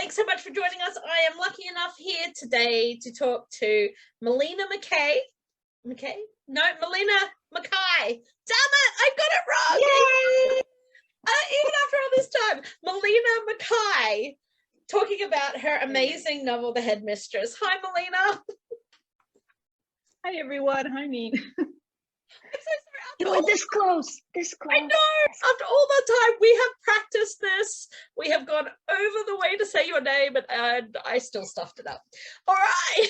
thanks so much for joining us. I am lucky enough here today to talk to Milena McKay. Milena McKay. Damn it, I got it wrong. Yay! Even after all this time, Milena McKay, talking about her amazing novel, The Headmistress. Hi, Milena. Hi, everyone. Hi, me. I'm so sorry. You were this close. I know. After all the time, we have practiced this. We have gone over the way to say your name, and I still stuffed it up. All right.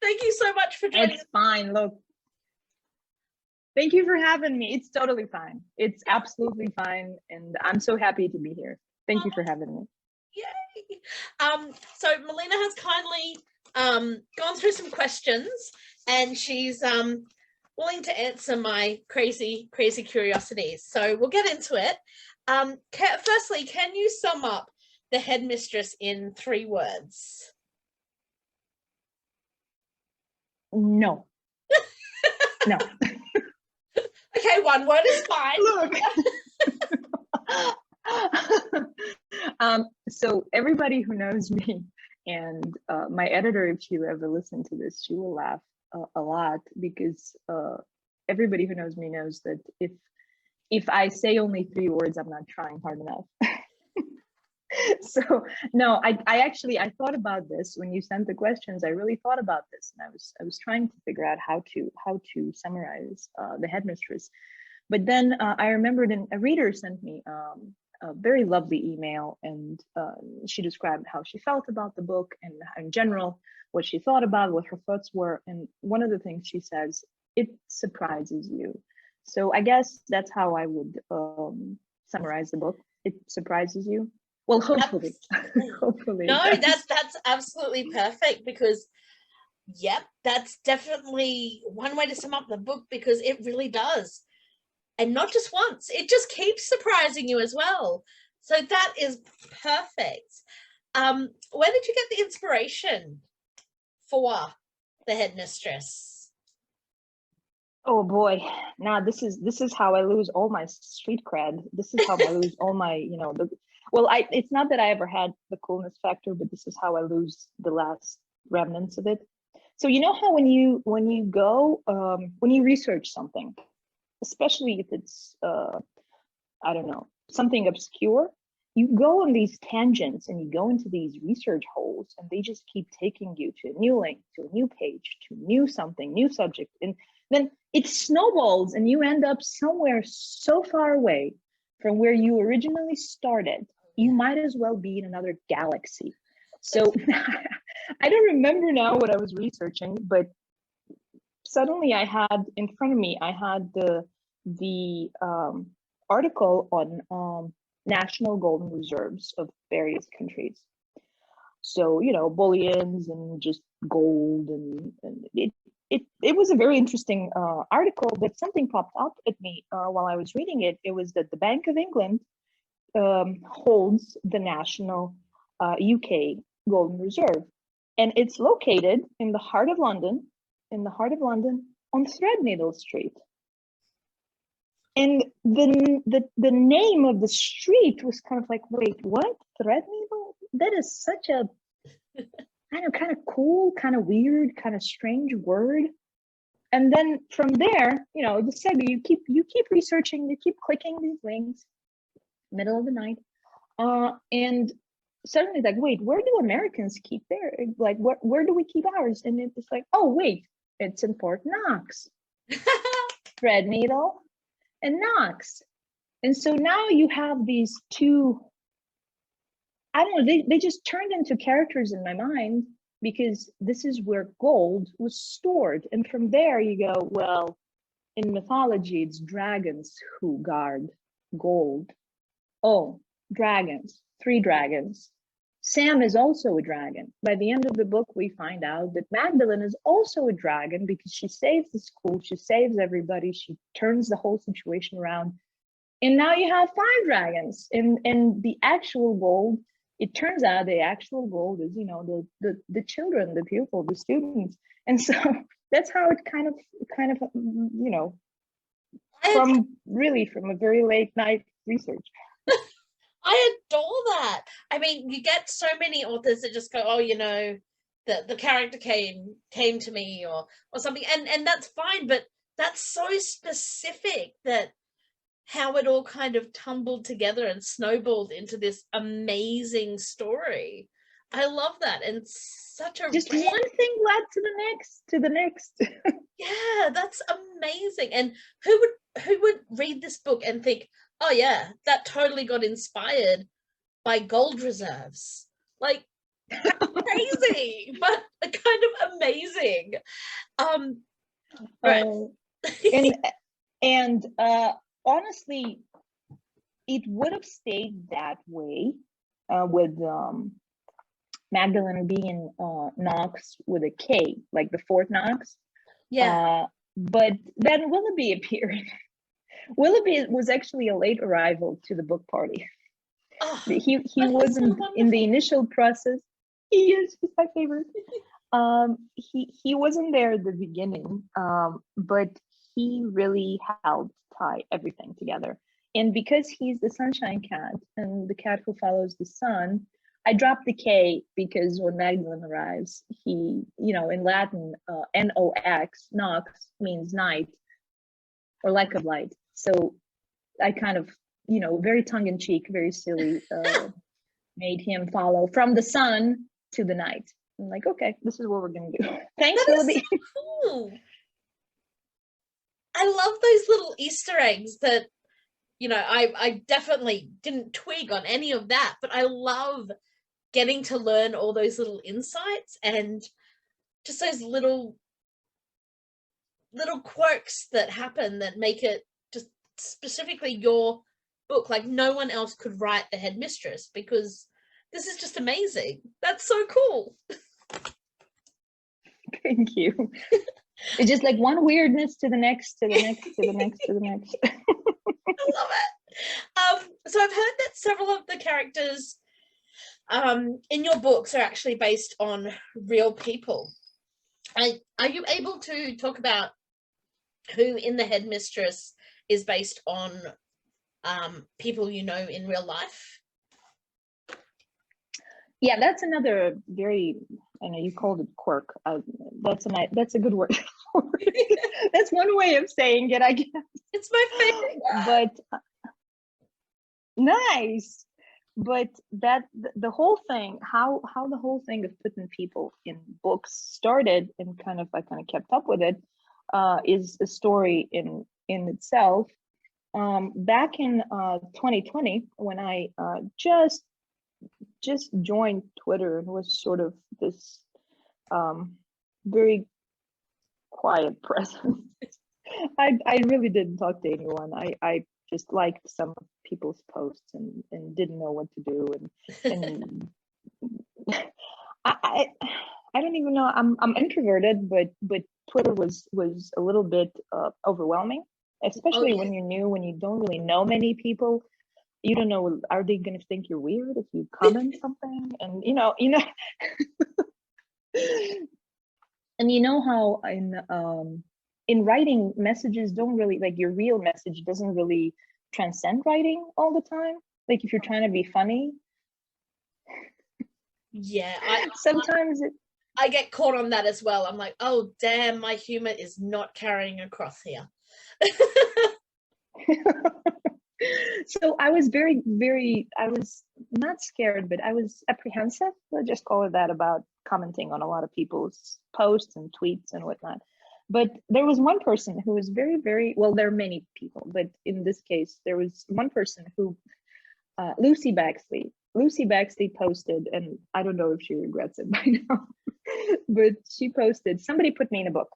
Thank you so much for joining us. It's fine. Look. Thank you for having me. It's totally fine. It's absolutely fine. And I'm so happy to be here. Thank you for having me. Yay. So Milena has kindly gone through some questions, and she's willing to answer my crazy curiosities. So we'll get into it. Firstly, can you sum up The Headmistress in 3 words? No. No. Okay, 1 word is fine. Look. So everybody who knows me, and my editor, if she ever listened to this, she will laugh a lot, because everybody who knows me knows that if I say only 3 words, I'm not trying hard enough. So no, I thought about this when you sent the questions. I really thought about this, and I was trying to figure out how to summarize The Headmistress. But then I remembered a reader sent me a very lovely email, and she described how she felt about the book and in general what she thought about, what her thoughts were. And one of the things she says, it surprises you. So I guess that's how I would summarize the book. It surprises you. Well, hopefully. Hopefully. No, that's absolutely perfect, because yep, that's definitely one way to sum up the book, because it really does. And not just once, it just keeps surprising you as well. So that is perfect. Where did you get the inspiration for The Headmistress? Oh boy, now this is how I lose all my street cred. This is how I lose all my, it's not that I ever had the coolness factor, but this is how I lose the last remnants of it. So you know how when you go when you research something, especially if it's I don't know, something obscure, you go on these tangents and you go into these research holes, and they just keep taking you to a new link, to a new page, to new something, new subject, and then it snowballs and you end up somewhere so far away from where you originally started. You might as well be in another galaxy. So I don't remember now what I was researching, but suddenly I had in front of me, I had the article on national golden reserves of various countries. So, bullions and just gold, and it was a very interesting article, but something popped up at me while I was reading it. It was that the Bank of England holds the national UK golden reserve, and it's located in the heart of London, on Threadneedle Street. And the name of the street was kind of like, wait, what? Threadneedle? That is such a kind of cool, kind of weird, kind of strange word. And then from there, the said you keep researching, you keep clicking these links, middle of the night, and suddenly like, wait, where do Americans keep their, like, where do we keep ours? And it's like, oh wait, it's in Fort Knox. Threadneedle and Knox. And so now you have these two, I don't know, they just turned into characters in my mind, because this is where gold was stored. And from there you go, well, in mythology, it's dragons who guard gold. Oh, dragons, 3 dragons. Sam is also a dragon. By the end of the book, we find out that Magdalene is also a dragon, because she saves the school, she saves everybody, she turns the whole situation around. And now you have 5 dragons. And the actual gold, it turns out the actual gold is, the children, the pupil, the students. And so that's how it kind of, from a very late night research. I adore that. I mean, you get so many authors that just go, oh, you know, the character came to me or something, and that's fine, but that's so specific that how it all kind of tumbled together and snowballed into this amazing story. I love that. And such a Just one thing led to the next, to the next. yeah, that's amazing. And who would read this book and think, oh yeah, that totally got inspired by gold reserves? Like, crazy, but kind of amazing. Right. And honestly, it would have stayed that way with Magdalene being Knox with a K, like the Fort Knox. Yeah. But then Willoughby appeared. Willoughby was actually a late arrival to the book party. Oh, he wasn't so in the initial process. He is, he's my favorite. He wasn't there at the beginning, but he really helped tie everything together. And because he's the sunshine cat and the cat who follows the sun, I dropped the K because when Magdalene arrives, he, you know, in Latin, Nox, Nox means night or lack of light. So I kind of, you know, very tongue-in-cheek, very silly, made him follow from the sun to the night. I'm like, okay, this is what we're gonna do. Thanks, Willoughby. So cool. I love those little Easter eggs that, you know, I definitely didn't twig on any of that, but I love getting to learn all those little insights and just those little quirks that happen that make it just specifically your book. Like no one else could write The Headmistress because this is just amazing. That's so cool. Thank you. It's just like one weirdness to the next, to the next, to the next, to the next. I love it. So I've heard that several of the characters in your books are actually based on real people. Are you able to talk about who in The Headmistress is based on people you know in real life? Yeah, that's another very, I know you called it quirk. That's a good word. That's one way of saying it, I guess. It's my favorite. But nice. But that the whole thing, how the whole thing of putting people in books started, and I kind of kept up with it, is a story in itself. Back in 2020, when I just joined Twitter and was sort of this very quiet presence. I really didn't talk to anyone. I just liked some people's posts and didn't know what to do, and I don't even know. I'm introverted, but Twitter was a little bit overwhelming, especially when you're new, when you don't really know many people. You don't know, are they going to think you're weird if you comment something? And you know and you know how in writing, messages don't really, like, your real message doesn't really transcend writing all the time. Like if you're trying to be funny, yeah, sometimes I get caught on that as well. I'm like, oh damn, my humor is not carrying across here. So I was very, I was not scared, but I was apprehensive, let's just call it that, about commenting on a lot of people's posts and tweets and whatnot. But there was one person who was very, very, well, there are many people, but in this case, there was one person who, Lucy Baxley posted, and I don't know if she regrets it by now, but she posted, somebody put me in a book.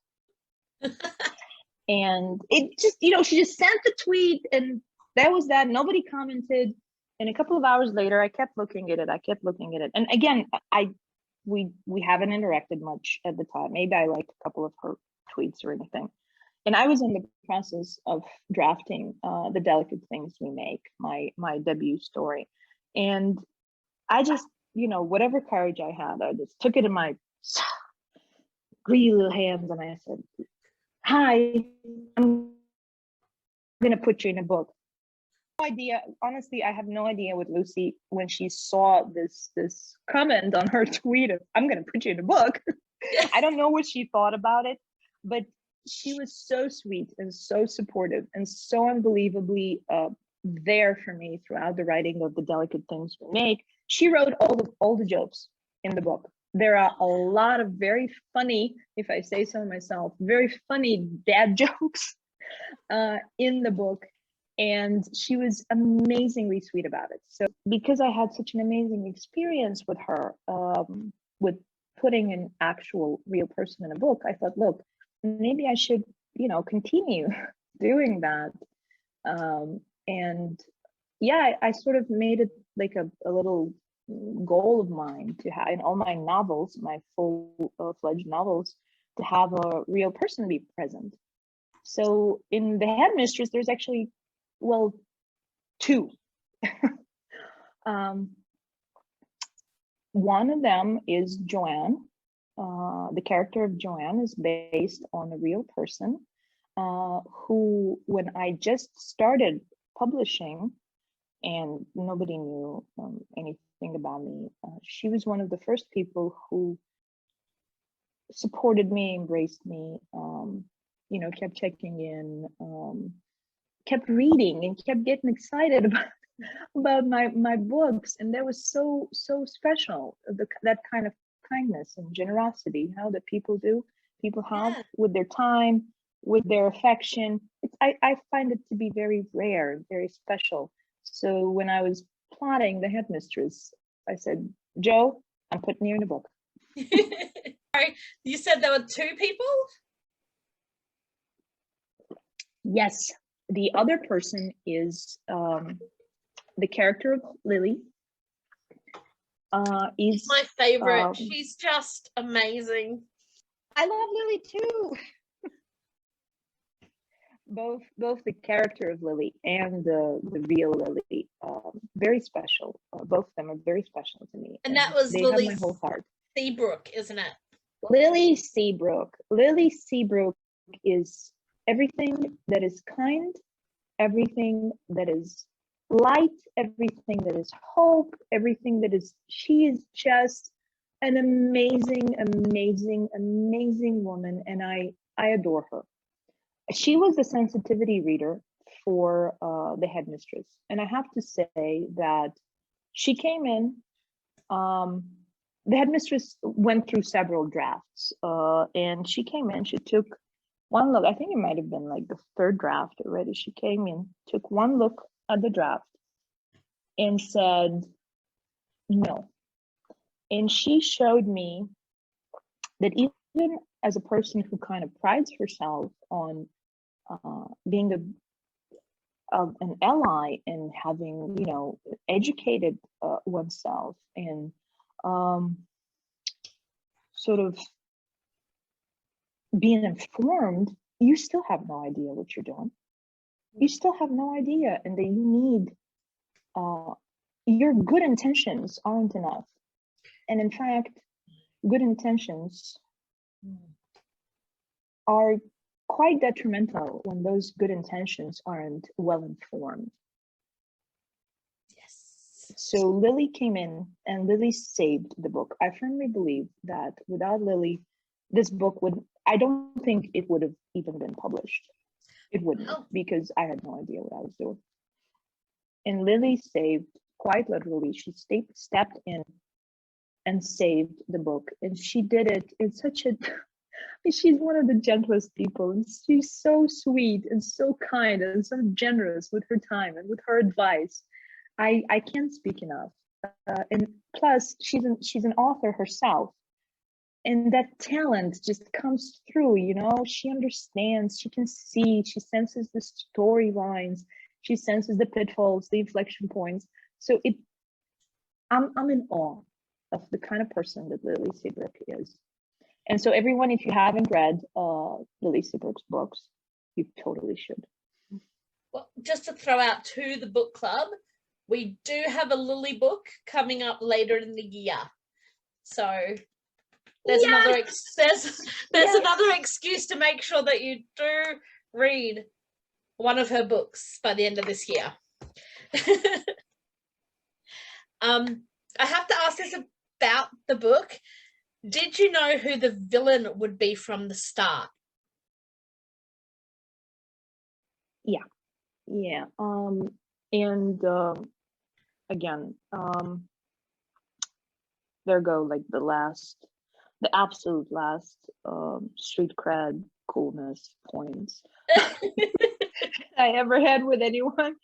And it just, she just sent the tweet, and that was that. Nobody commented. And a couple of hours later, I kept looking at it. And again, we haven't interacted much at the time. Maybe I liked a couple of her tweets or anything. And I was in the process of drafting The Delicate Things We Make, my debut story. And I just, whatever courage I had, I just took it in my greedy little hands and I said, hi, I'm going to put you in a book. idea. Honestly, I have no idea what Lucy, when she saw this comment on her tweet of, I'm going to put you in a book. I don't know what she thought about it, but she was so sweet and so supportive and so unbelievably there for me throughout the writing of The Delicate Things We Make. She wrote all the jokes in the book. There are a lot of very funny, if I say so myself, very funny dad jokes in the book. And she was amazingly sweet about it. So because I had such an amazing experience with her, with putting an actual real person in a book, I thought, look, maybe I should, continue doing that. And yeah, I sort of made it like a little goal of mine to have in all my novels, my full-fledged novels, to have a real person be present. So in The Headmistress, there's actually, well, two. One of them is Joanne. The character of Joanne is based on a real person who, when I just started publishing and nobody knew anything about me, she was one of the first people who supported me, embraced me, kept checking in, kept reading and kept getting excited about my books. And that was so special, that kind of kindness and generosity, that people have with their time, with their affection. I find it to be very rare, very special. So when I was plotting The Headmistress, I said, Joe, I'm putting you in a book. Sorry, you said there were two people? Yes. The other person is the character of Lily. Is my favorite. She's just amazing. I love Lily too. both the character of Lily and the real Lily, very special. Both of them are very special to me. And that was they Lily have my whole heart. Seabrook, isn't it? Lily Seabrook. Lily Seabrook is everything that is kind, everything that is light, everything that is hope, everything that is, she is just an amazing woman, and I adore her. She was the sensitivity reader for The Headmistress, and I have to say that she came in, The Headmistress went through several drafts, and she came in, she took one look. I think it might have been like the third draft already. She came in, took one look at the draft and said, no. And she showed me that even as a person who kind of prides herself on being an ally and having, educated oneself and sort of being informed, you still have no idea what you're doing. You still have no idea, and that you need your good intentions aren't enough. And in fact, good intentions are quite detrimental when those good intentions aren't well informed. Yes. So Lily came in and Lily saved the book. I firmly believe that without Lily, this book I don't think it would have even been published. It wouldn't, because I had no idea what I was doing. And Lily saved, quite literally, she stepped in and saved the book. And she did it in such a, she's one of the gentlest people, and she's so sweet and so kind and so generous with her time and with her advice. I can't speak enough. And plus, she's an author herself. And that talent just comes through, she understands, she can see, she senses the storylines, she senses the pitfalls, the inflection points. So I'm in awe of the kind of person that Lily Seabrook is. And so everyone, if you haven't read Lily Seabrook's books, you totally should. Well, just to throw out to the book club, we do have a Lily book coming up later in the year. So there's another another excuse to make sure that you do read one of her books by the end of this year. I have to ask this about the book. Did you know who the villain would be from the start? Yeah. And again, there go like the absolute last street cred coolness points I ever had with anyone.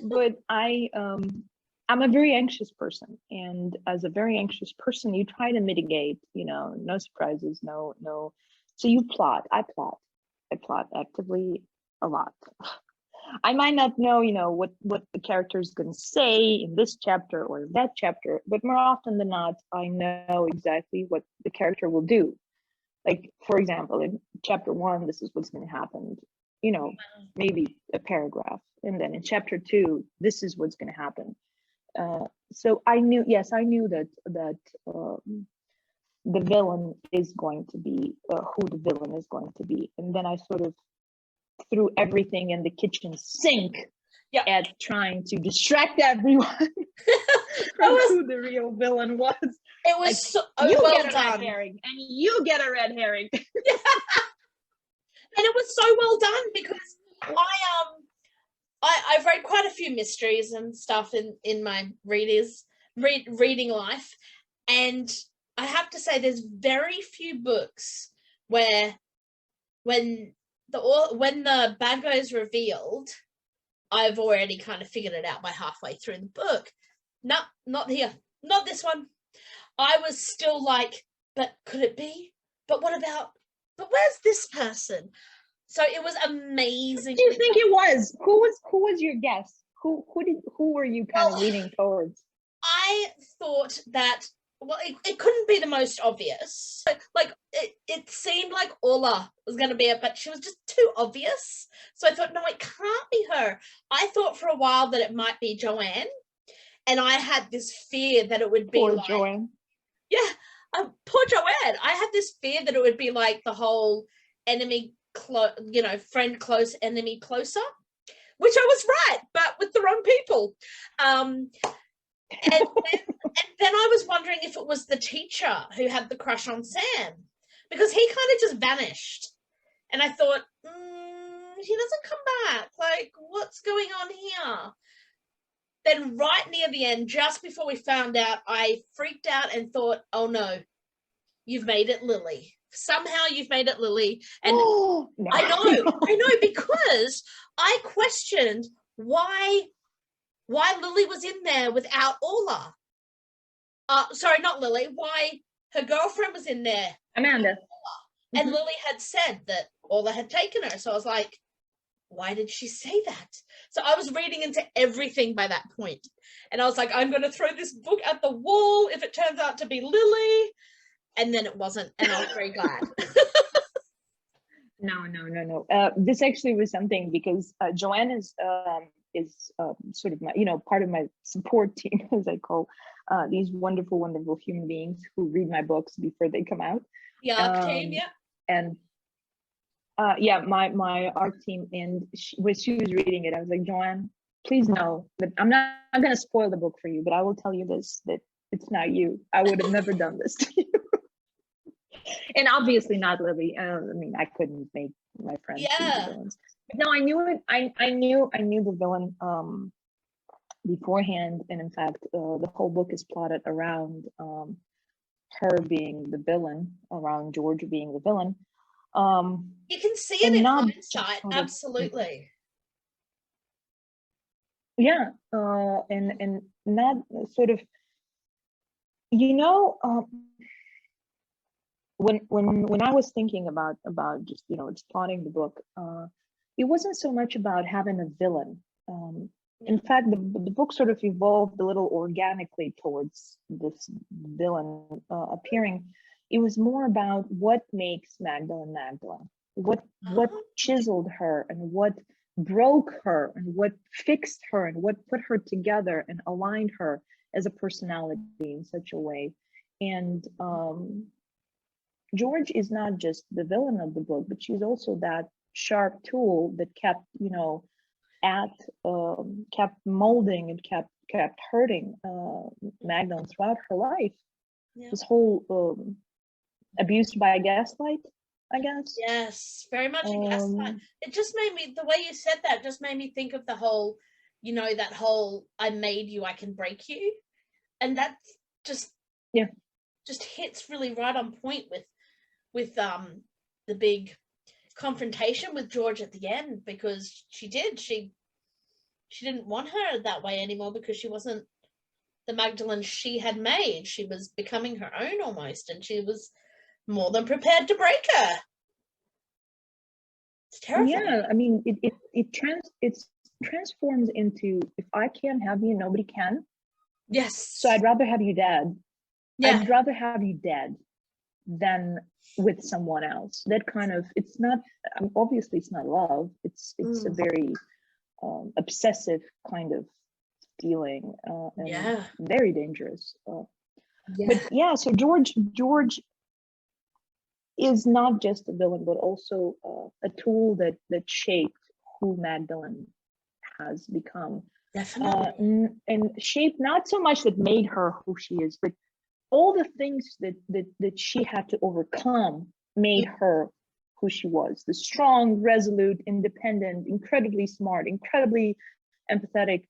But I'm a very anxious person, and as a very anxious person, you try to mitigate, no surprises, no. So you plot. I plot actively a lot. I might not know, what the character is going to say in this chapter or that chapter, but more often than not, I know exactly what the character will do. Like, for example, in chapter 1, this is what's going to happen, maybe a paragraph. And then in chapter 2, this is what's going to happen. So I knew that the villain is going to be who the villain is going to be. And then I sort of threw everything in the kitchen sink at trying to distract everyone from who the real villain was. It was so you well get a done. red herring, and you get a red herring. And it was so well done because I've read quite a few mysteries and stuff in my reading life, and I have to say there's very few books where when the bad guy is revealed, I've already kind of figured it out by halfway through the book. No, not here. Not this one. I was still like, but could it be? But what about, but where's this person? So it was amazing. Who do you think it was? Who was your guess? Who were you kind of leaning towards? I thought that, well, it couldn't be the most obvious. Like, it seemed like Ola was going to be it, but she was just too obvious. So I thought, no, it can't be her. I thought for a while that it might be Joanne. And I had this fear that it would be Poor like... Joanne. Yeah, poor Joanne. I had this fear that it would be like the whole enemy, friend close, enemy closer. Which I was right, but with the wrong people. And then I was wondering if it was the teacher who had the crush on Sam, because he kind of just vanished. And I thought, he doesn't come back. Like, what's going on here? Then right near the end, just before we found out, I freaked out and thought, oh no, you've made it Lily. Somehow you've made it Lily. And no. I know, because I questioned why Lily was in there without Ola. Sorry, not Lily. Why her girlfriend was in there. Amanda. And Lily had said that Ola had taken her. So I was like, why did she say that? So I was reading into everything by that point. And I was like, I'm going to throw this book at the wall if it turns out to be Lily. And then it wasn't. And I was very glad. No. This actually was something because Joanne is sort of my, part of my support team, as I call these wonderful, wonderful human beings who read my books before they come out. Yeah, team, yeah. And my art team, and when she was reading it, I was like, Joanne, please know that I'm going to spoil the book for you, but I will tell you this, that it's not you. I would have never done this to you. And obviously not Lily. I couldn't make my friends be the villains. But no, I knew it. I knew the villain beforehand, and in fact, the whole book is plotted around her being the villain, around George being the villain. You can see it in hindsight, absolutely. Yeah, and not sort of, when I was thinking about just just plotting the book, it wasn't so much about having a villain. In fact, the book sort of evolved a little organically towards this villain appearing. It was more about what makes Magdalene Magdalene, what chiseled her, and what broke her, and what fixed her, and what put her together and aligned her as a personality in such a way. And George is not just the villain of the book, but she's also that sharp tool that kept, kept molding and kept hurting Magdalene throughout her life. Yeah. This whole abused by a gaslight, I guess. Yes, very much a gaslight. It just made me, the way you said that just made me think of the whole, you know, that whole I made you, I can break you. And that just hits really right on point with the big confrontation with George at the end, because she didn't want her that way anymore, because she wasn't the Magdalene she had made. She was becoming her own almost, and she was more than prepared to break her. It's terrifying. Yeah, I mean, it transforms into, if I can't have you, nobody can. Yes. So I'd rather have you dead. Yeah. I'd rather have you dead than with someone else. That kind of, it's not, obviously it's not love. It's a very obsessive kind of feeling, and very dangerous. But yeah, so George is not just a villain, but also a tool that shaped who Magdalene has become. Definitely. And shaped, not so much that made her who she is, but all the things that she had to overcome made her who she was. The strong, resolute, independent, incredibly smart, incredibly empathetic,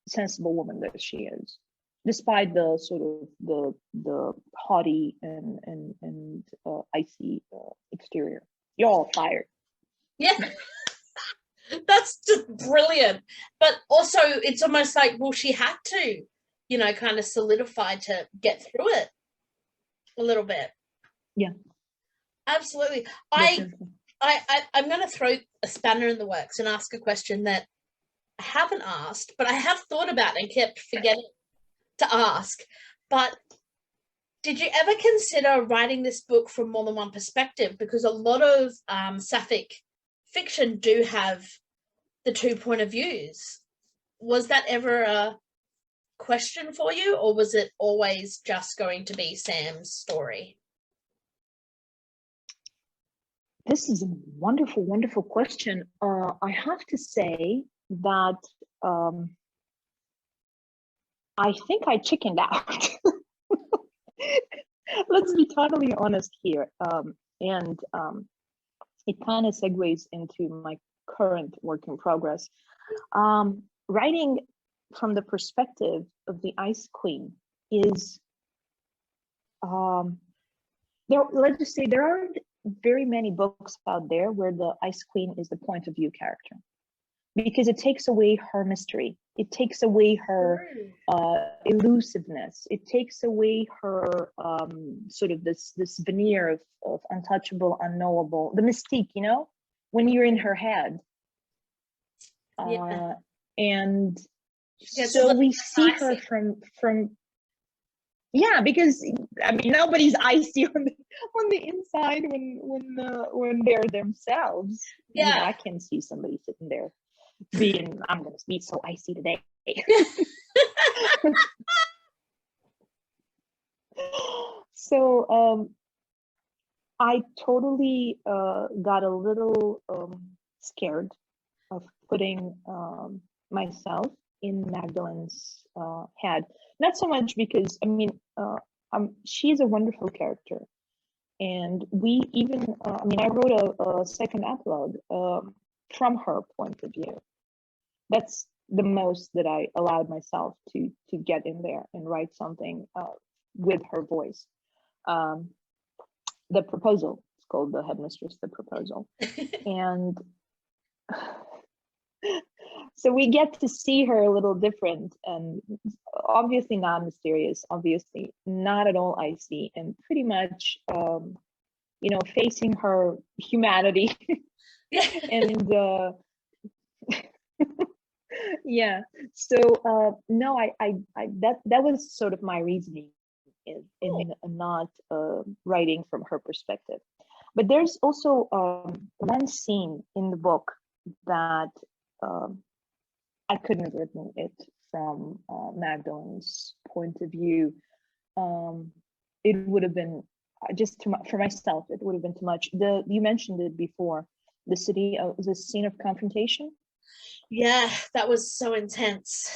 sensible woman that she is, despite the sort of the haughty and icy exterior. You're all fired. Yeah. That's just brilliant. But also it's almost like, well, she had to, you know, kind of solidify to get through it a little bit. Yeah. Absolutely. I'm going to throw a spanner in the works and ask a question that I haven't asked, but I have thought about and kept forgetting to ask. But did you ever consider writing this book from more than one perspective? Because a lot of sapphic fiction do have the 2 point of views. Was that ever a question for you, or was it always just going to be Sam's story? This is a wonderful, wonderful question. I have to say that I think I chickened out. Let's be totally honest here. And it kind of segues into my current work in progress. Writing from the perspective of the Ice Queen is, let's just say there aren't very many books out there where the Ice Queen is the point of view character, because it takes away her mystery. It takes away her elusiveness. It takes away her sort of this veneer of untouchable, unknowable, the mystique, you know, when you're in her head. And so we see her from yeah, because I mean nobody's icy on the inside when they're themselves. Yeah, you know, I can see somebody sitting there being, I'm gonna be so icy today. So I totally got a little scared of putting myself in Magdalene's head. Not so much because, I mean, she's a wonderful character. And we even, I mean, I wrote a second epilogue from her point of view. That's the most that I allowed myself to get in there and write something with her voice. The proposal, it's called The Headmistress, The Proposal. And so we get to see her a little different, and obviously not mysterious, obviously not at all icy, and pretty much, you know, facing her humanity. And yeah, so no, I that was sort of my reasoning in not writing from her perspective. But there's also one scene in the book that I couldn't have written it from Magdalene's point of view. It would have been just too much for myself. It would have been too much. You mentioned it before. The scene of confrontation. Yeah, that was so intense.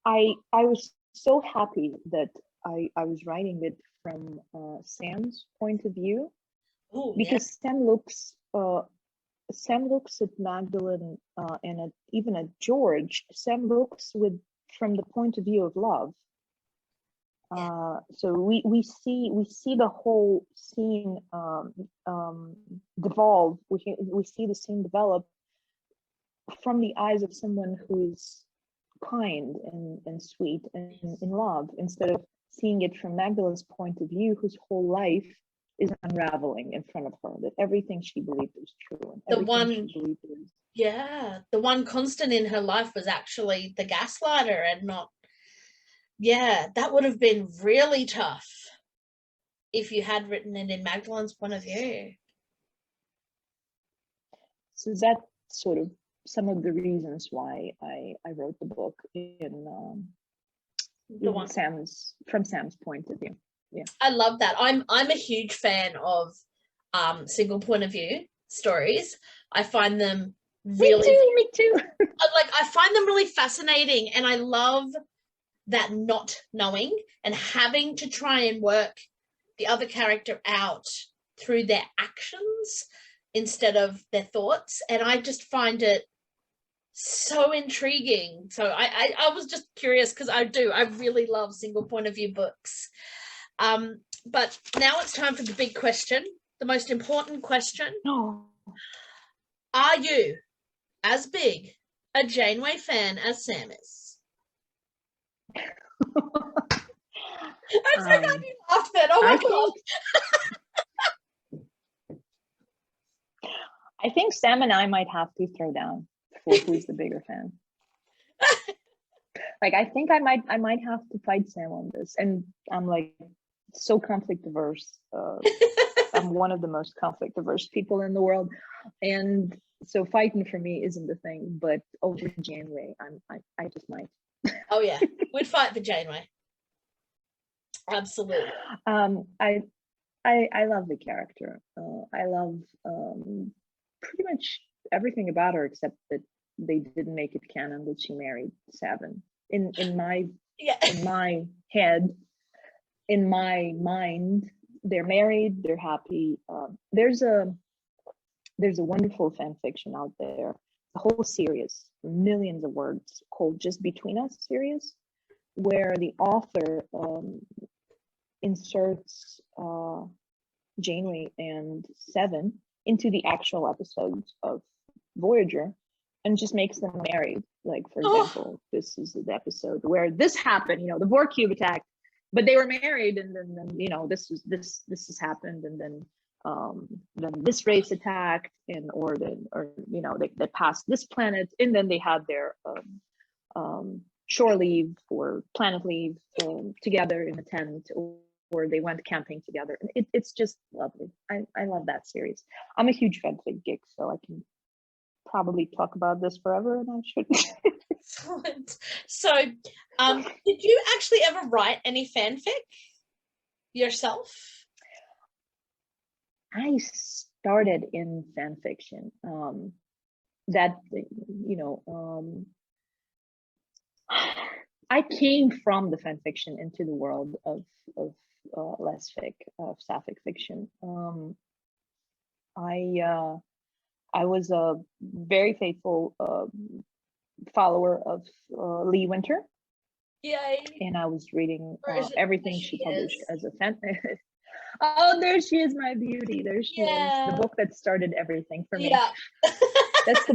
I was so happy that I was writing it from Sam's point of view, Oh, yeah. because Sam looks at Magdalene and even at George. Sam looks from the point of view of love. So we see the whole scene devolve. We see the scene develop from the eyes of someone who is kind and sweet and in love, instead of seeing it from Magdalene's point of view, whose whole life is unraveling in front of her, that everything she believed was true and everything she believed was. Yeah, the one constant in her life was actually the gaslighter and not. Yeah, that would have been really tough if you had written it in Magdalene's point of view. So that's sort of some of the reasons why I wrote the book from Sam's point of view. Yeah, I love that. I'm a huge fan of single point of view stories. I find them really me too. I find them really fascinating, and I love that not knowing and having to try and work the other character out through their actions instead of their thoughts. And I just find it so intriguing. So I was just curious, because I really love single point of view books. But now it's time for the big question, the most important question. No. Are you as big a Janeway fan as Sam is? I'm so glad you laughed then. Oh my God. I think Sam and I might have to throw down for who's the bigger fan. Like, I think I might have to fight Sam on this, and I'm like so conflict averse. I'm one of the most conflict averse people in the world, and so fighting for me isn't the thing. But over Janeway, I just might. Oh yeah, we'd fight for Janeway. Absolutely. I love the character. I love pretty much everything about her, except that they didn't make it canon that she married Savin. In my head, in my mind, they're married, they're happy. There's a wonderful fan fiction out there, a whole series, millions of words, called Just Between Us series, where the author inserts Janeway and Seven into the actual episodes of Voyager and just makes them married. Like, for example, this is the episode where this happened, the Borg cube attacked, but they were married, and then this has happened, and then this race attacked, and they passed this planet, and then they had their shore leave or planet leave together in a tent, or they went camping together. It's just lovely. I love that series. I'm a huge fanfic geek, so I can probably talk about this forever, and I shouldn't. Excellent. So, did you actually ever write any fanfic yourself? I started in fanfiction. I came from the fanfiction into the world of lesfic, of sapphic fiction. I was a very faithful follower of Lee Winter. Yay! And I was reading everything she published as a fan. Oh, there she is, my beauty. There she is, the book that started everything for me. Yeah. That's the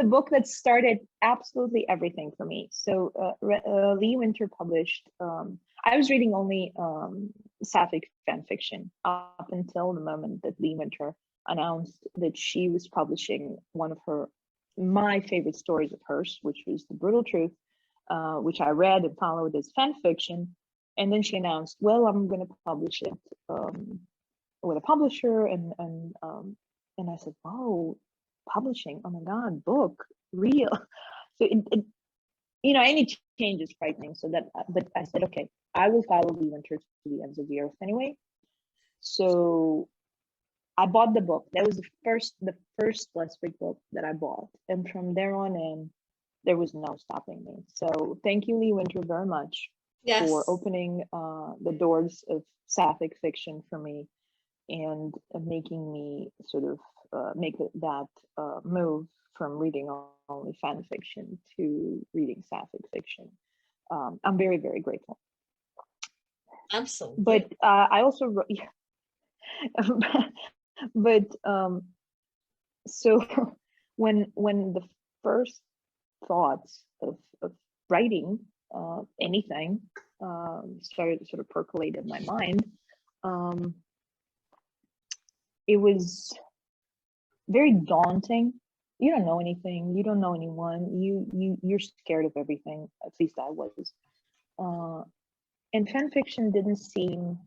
book that started absolutely everything for me. So Lee Winter published, I was reading only sapphic fan fiction up until the moment that Lee Winter announced that she was publishing one of my favorite stories of hers, which was The Brutal Truth, which I read and followed as fan fiction. And then she announced, well, I'm going to publish it with a publisher. And I said, oh, publishing, oh my God, book, real. So any change is frightening. But I said, okay, I will follow Lee Winter to the ends of the earth anyway. So I bought the book. That was the first lesbic book that I bought, and from there on in, there was no stopping me. So thank you, Lee Winter, very much for opening the doors of sapphic fiction for me, and making me sort of make that move from reading only fan fiction to reading sapphic fiction. I'm very, very grateful. Absolutely. But I also wrote, but so when the first thoughts of writing anything started to sort of percolate in my mind, it was very daunting. You don't know anything, you don't know anyone, you're scared of everything. At least I was. And fan fiction didn't seem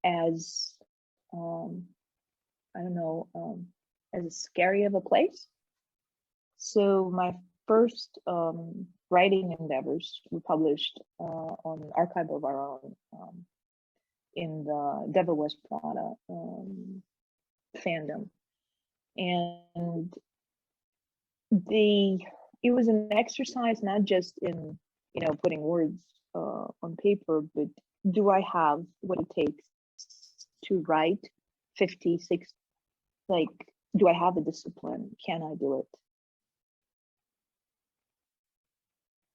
as I don't know, as scary of a place. So my first writing endeavors were published on Archive of Our Own in the Devil Wears Prada fandom, and it was an exercise not just in putting words on paper, but do I have what it takes to write 50, 60, like, do I have the discipline? Can I do it?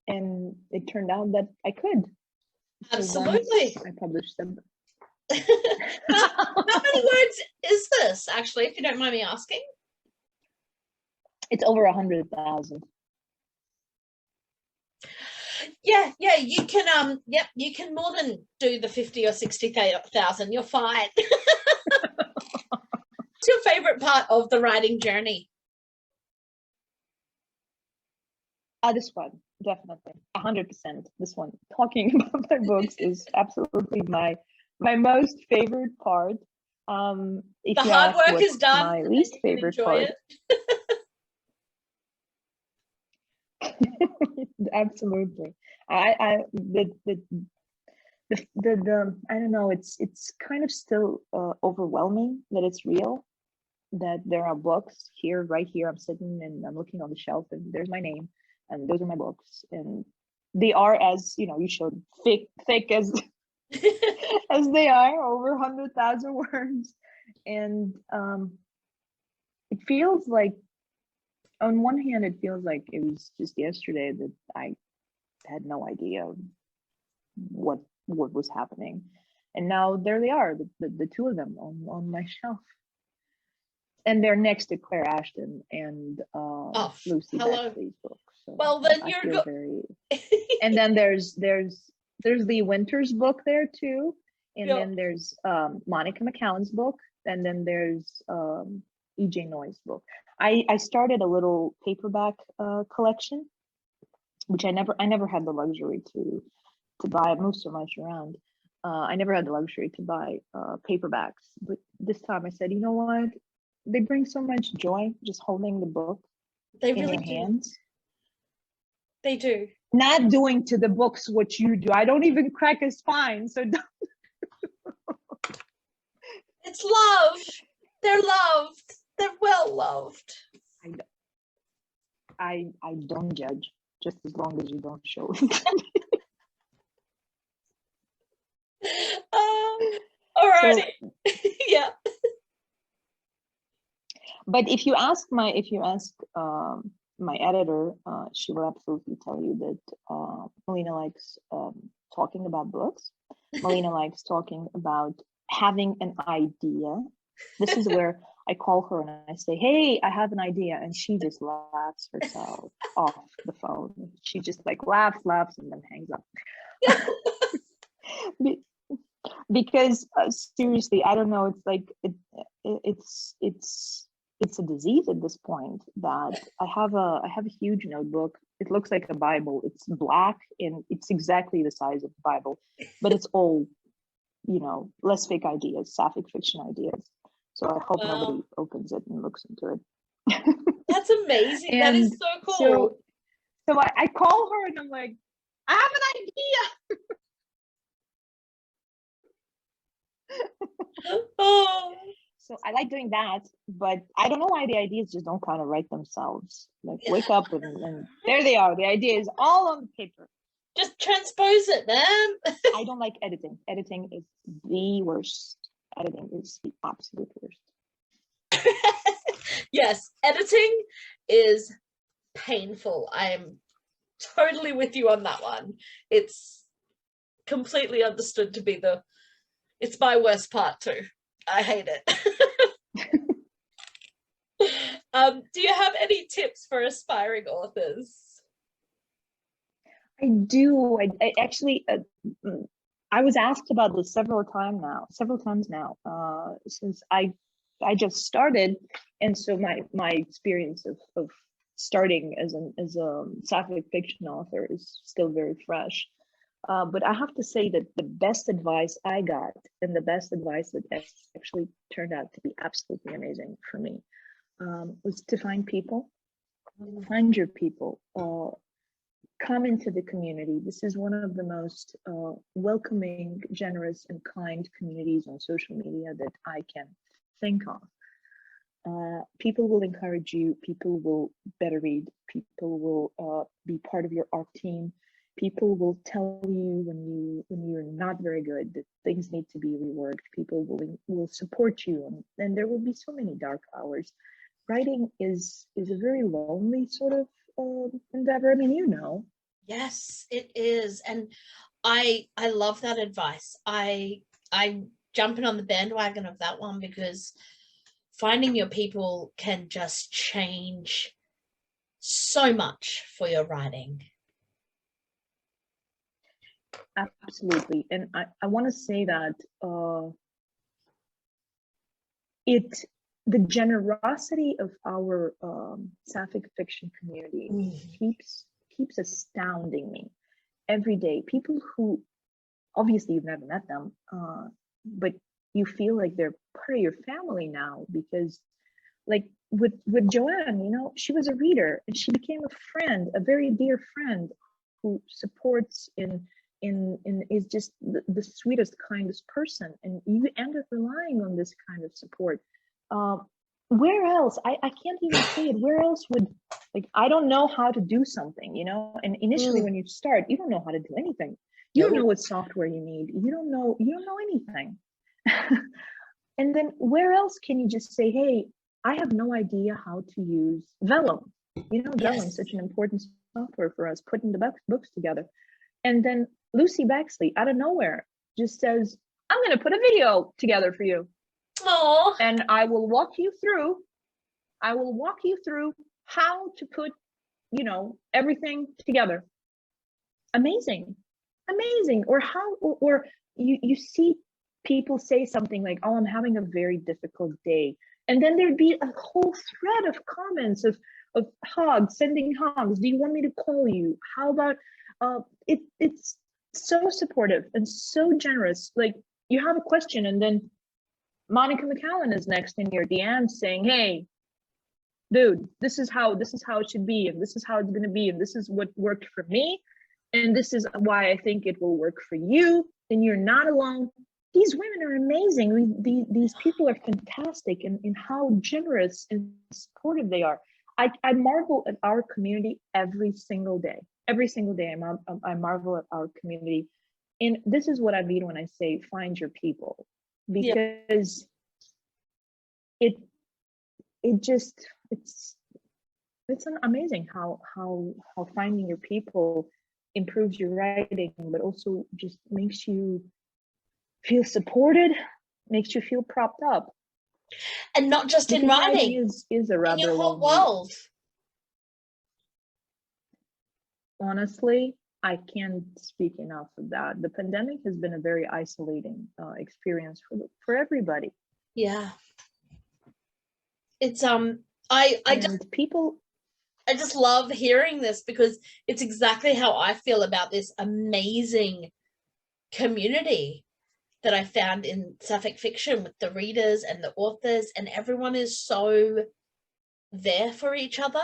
And it turned out that I could. Absolutely. So I published them. How many words is this, actually, if you don't mind me asking? It's over 100,000. Yeah, you can you can more than do the 50 or 60,000. You're fine. What's your favorite part of the writing journey? This one, definitely 100%. This one, talking about my books, is absolutely my most favorite part. If the hard work is done. My least favorite part. Absolutely. I don't know, it's kind of still overwhelming that it's real, that there are books here, right here. I'm sitting and I'm looking on the shelf and there's my name and those are my books, and they are, as you showed, thick as as they are, over 100,000 words. And it feels like, on one hand, it feels like it was just yesterday that I had no idea what was happening, and now there they are, the two of them on my shelf, and they're next to Claire Ashton and Lucy Beckley's book. So well, then I feel very. And then there's Lee Winter's book there too, and then there's Monica McCown's book, and then there's E.J. Noy's book. I started a little paperback collection, which I never had the luxury to buy. I moved so much around. I never had the luxury to buy paperbacks, but this time I said, you know what? They bring so much joy just holding the book in your hands. They do. Not doing to the books what you do. I don't even crack a spine, so don't. It's love. They're loved. They're well loved. I don't judge, just as long as you don't show it. All right. So, yeah. But if you ask my editor, she will absolutely tell you that Milena likes talking about books. Milena likes talking about having an idea. This is where I call her and I say, hey, I have an idea. And she just laughs herself off the phone. She just like laughs, and then hangs up. Because seriously, I don't know, it's like, it's a disease at this point, that I have a huge notebook. It looks like a Bible. It's black and it's exactly the size of the Bible, but it's all, lesfic ideas, sapphic fiction ideas. So I hope nobody opens it and looks into it. That's amazing. That is so cool. So I call her and I'm like, I have an idea. So I like doing that, but I don't know why the ideas just don't kind of write themselves. Like wake up and there they are. The idea is all on paper. Just transpose it, man. I don't like editing. Editing is the worst. Editing is the absolute worst. Yes, editing is painful. I am totally with you on that one. It's completely understood to be it's my worst part too. I hate it. Do you have any tips for aspiring authors? I do. I actually, I was asked about this several times now, since I just started, and so my experience of starting as a sapphic fiction author is still very fresh. But I have to say that the best advice I got, and the best advice that actually turned out to be absolutely amazing for me, was to find people, find your people, come into the community. This is one of the most welcoming, generous, and kind communities on social media that I can think of. People will encourage you, people will better read, people will be part of your art team, people will tell you when you're not very good, that things need to be reworked, people will support you, and there will be so many dark hours. Writing is a very lonely sort of endeavor. I mean, you know. Yes, it is, and I love that advice. I'm jumping on the bandwagon of that one, because finding your people can just change so much for your writing. Absolutely. And I want to say that the generosity of our sapphic fiction community keeps astounding me every day. People who, obviously you've never met them, but you feel like they're part of your family now, because like with Joanne, you know, she was a reader and she became a friend, a very dear friend who supports and is just the sweetest, kindest person, and you end up relying on this kind of support. Where else? I can't even say it. Where else would, like, I don't know how to do something, you know, and initially when you start, you don't know how to do anything. You don't know what software you need. You don't know anything. And then where else can you just say, hey, I have no idea how to use Vellum. You know, Vellum is such an important software for us, putting the books together. And then Lucy Baxley, out of nowhere, just says, I'm going to put a video together for you. Aww. And I will walk you through how to put, you know, everything together. Amazing. Or how, or you see people say something like, oh, I'm having a very difficult day. And then there'd be a whole thread of comments of hugs, sending hugs. Do you want me to call you? How about, it's so supportive and so generous. Like, you have a question and then Monica McCallan is next in your DM saying, hey, dude, this is how it should be, and this is how it's going to be, and this is what worked for me, and this is why I think it will work for you, and you're not alone. These women are amazing. These people are fantastic in how generous and supportive they are. I marvel at our community every single day. I marvel at our community. And this is what I mean when I say find your people, because it's amazing how finding your people improves your writing, but also just makes you feel supported, makes you feel propped up. And not just in writing, is a rather in your whole lonely world. Honestly, I can't speak enough of that. The pandemic has been a very isolating experience for everybody. Yeah. It's I just love hearing this, because it's exactly how I feel about this amazing community that I found in sapphic fiction, with the readers and the authors, and everyone is so there for each other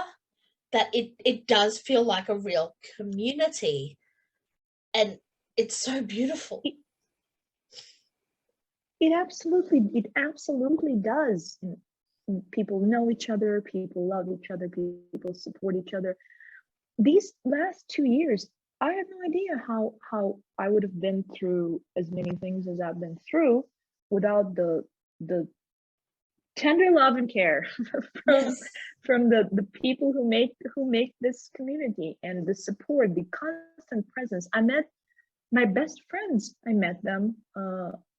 that it does feel like a real community, and it's so beautiful. it absolutely does. People know each other, people love each other, people support each other. These last 2 years, I have no idea how I would have been through as many things as I've been through without the tender love and care from the people who make this community, and the support, the constant presence. I met my best friends. I met them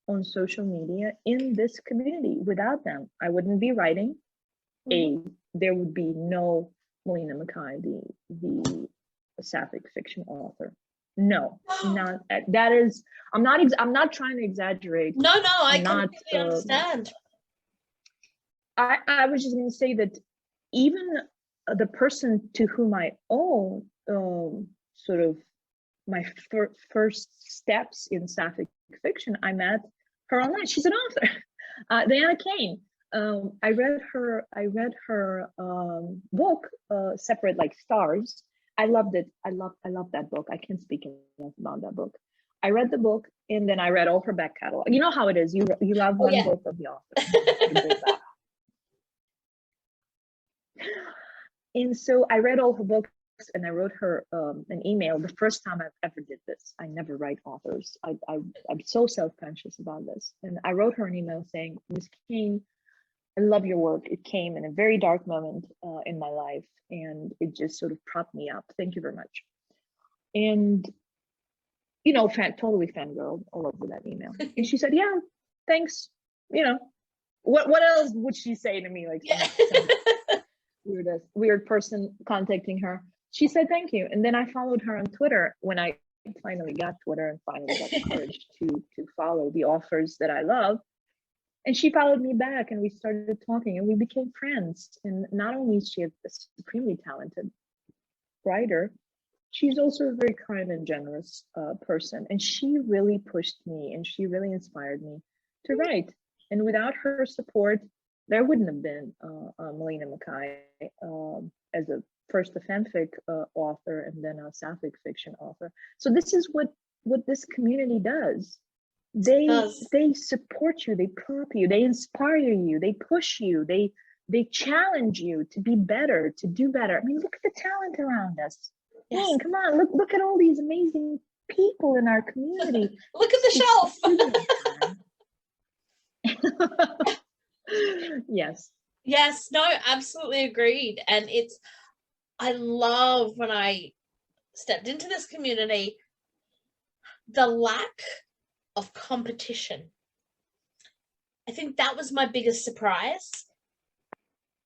on social media in this community. Without them, I wouldn't be writing. There would be no Milena McKay, the sapphic fiction author. No, not that is. I'm not trying to exaggerate. No, I completely understand. I was just going to say that even the person to whom I owe sort of my first steps in sapphic fiction, I met her online. She's an author, Diana Kane. I read her book, Separate Like Stars. I loved it. I love that book. I can't speak enough about that book. I read the book, and then I read all her back catalog. You know how it is. You love one book of the author. And so I read all her books, and I wrote her an email. The first time I've ever did this. I never write authors. I'm so self-conscious about this. And I wrote her an email saying, Ms. Kane, I love your work. It came in a very dark moment in my life, and it just sort of propped me up. Thank you very much. And, you know, totally fangirled all over that email. And she said, yeah, thanks. You know, what else would she say to me? Like, some weird person contacting her. She said, thank you. And then I followed her on Twitter when I finally got Twitter and finally got the courage to follow the authors that I love. And she followed me back, and we started talking, and we became friends. And not only is she a supremely talented writer, she's also a very kind and generous person. And she really pushed me, and she really inspired me to write. And without her support, there wouldn't have been Milena McKay as first a fanfic author, and then a sapphic fiction author. So this is what this community does. They support you, they prop you, they inspire you, they push you, they challenge you to be better, to do better. I mean, look at the talent around us. Yes. Man, come on, look at all these amazing people in our community. Look at the shelf. Yes, no, absolutely agreed. And I love when I stepped into this community, the lack of competition. I think that was my biggest surprise.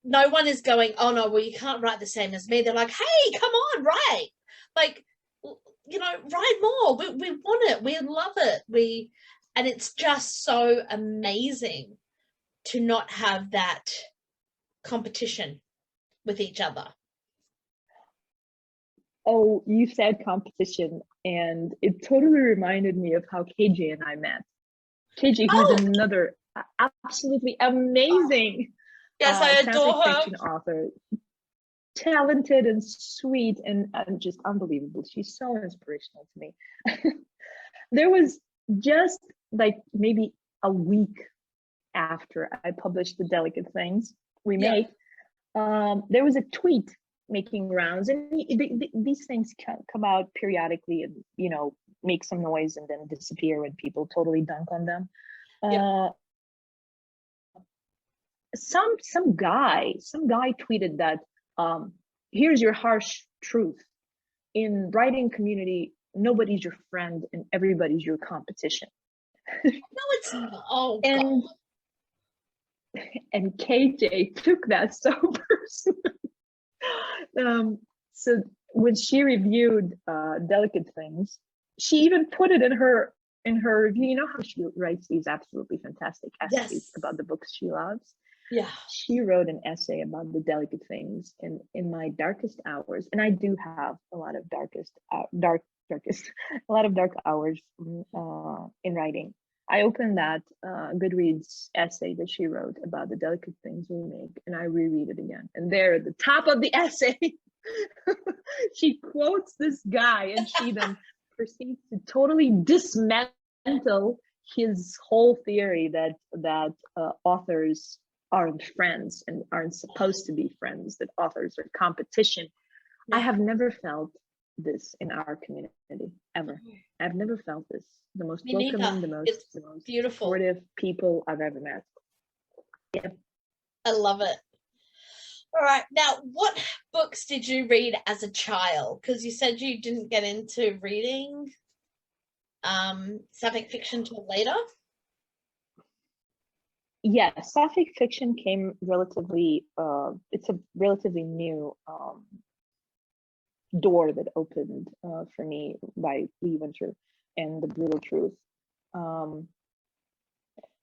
No one is going, oh no, well, you can't write the same as me. They're like, hey, come on, write. Like, you know, write more. We want it. We love it. And it's just so amazing to not have that competition with each other. Oh, you said competition, and it totally reminded me of how KJ and I met. KJ, who's another absolutely amazing I adore her. fiction author, talented and sweet and just unbelievable. She's so inspirational to me. There was just like maybe a week after I published The Delicate Things We Make, there was a tweet making rounds, and these things come out periodically and, you know, make some noise and then disappear when people totally dunk on them. Some guy tweeted that here's your harsh truth: in writing community, nobody's your friend and everybody's your competition. No, it's not. Oh, and God. And KJ took that so personally. So when she reviewed Delicate Things, she even put it in her review. You know how she writes these absolutely fantastic essays about the books she loves? Yeah. She wrote an essay about The Delicate Things in my darkest hours. And I do have a lot of dark hours in writing. I opened that Goodreads essay that she wrote about The Delicate Things We Make, and I reread it again. And there at the top of the essay, she quotes this guy, and she then proceeds to totally dismantle his whole theory that authors aren't friends and aren't supposed to be friends, that authors are competition. I have never felt this in our community ever. I've never felt this. The most Me welcoming, neither. the It's most beautiful. supportive people I've ever met. Yeah. I love it. All right. Now, what books did you read as a child? Because you said you didn't get into reading sapphic fiction till later. Yeah, sapphic fiction came relatively, it's a relatively new door that opened for me by Lee Winter and The Brutal Truth.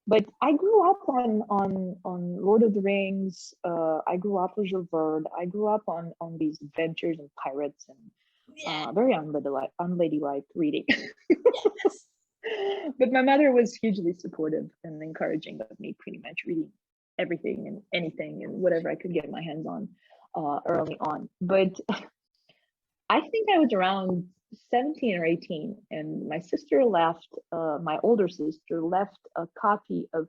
But I grew up on Lord of the Rings. I grew up with Jules Verne. I grew up on these adventures and pirates and very unladylike reading. Yes. But my mother was hugely supportive and encouraging of me pretty much reading everything and anything and whatever I could get my hands on early on. But I think I was around 17 or 18, and my sister left, my older sister left a copy of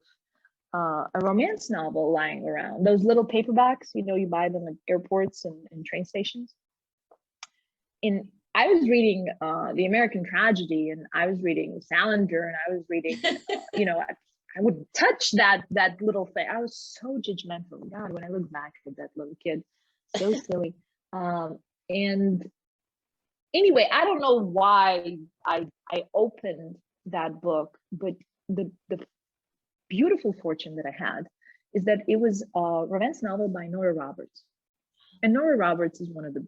a romance novel lying around. Those little paperbacks, you buy them at airports and train stations. And I was reading The American Tragedy, and I was reading Salinger, and I was reading, I would touch that little thing. I was so judgmental. God, when I look back at that little kid, so silly. And anyway, I don't know why I opened that book, but the beautiful fortune that I had is that it was a romance novel by Nora Roberts. And Nora Roberts is one of the,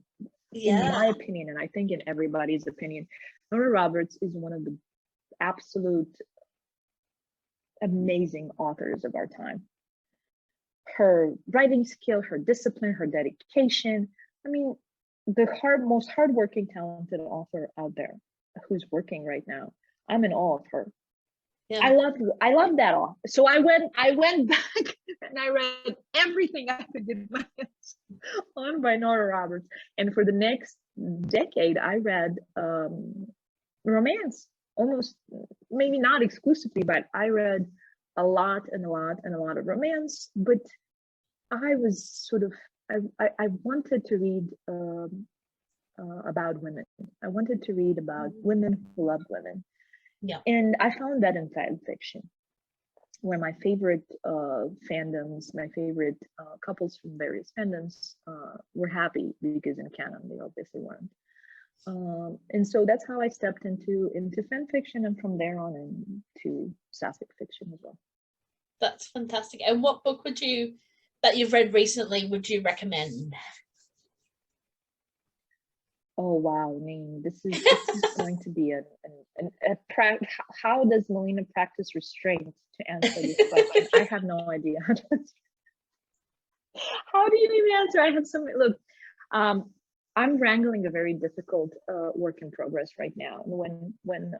in my opinion, and I think in everybody's opinion, Nora Roberts is one of the absolute amazing authors of our time. Her writing skill, her discipline, her dedication. I mean, the most hardworking, talented author out there who's working right now. I'm in awe of her. Yeah. I love that author. So I went back and I read everything I could get my hands on by Nora Roberts. And for the next decade, I read romance, almost, maybe not exclusively, but I read a lot of romance. But I was sort of, I wanted to read about women. I wanted to read about women who love women. Yeah. And I found that in fan fiction, where my favorite fandoms, my favorite couples from various fandoms were happy, because in canon they obviously weren't. And so that's how I stepped into fan fiction, and from there on into sapphic fiction as well. That's fantastic. And what book that you've read recently would you recommend? Oh wow! I mean, this is going to be a how does Milena practice restraint to answer this question? I have no idea. How do you even answer? I have some look. I'm wrangling a very difficult work in progress right now. And when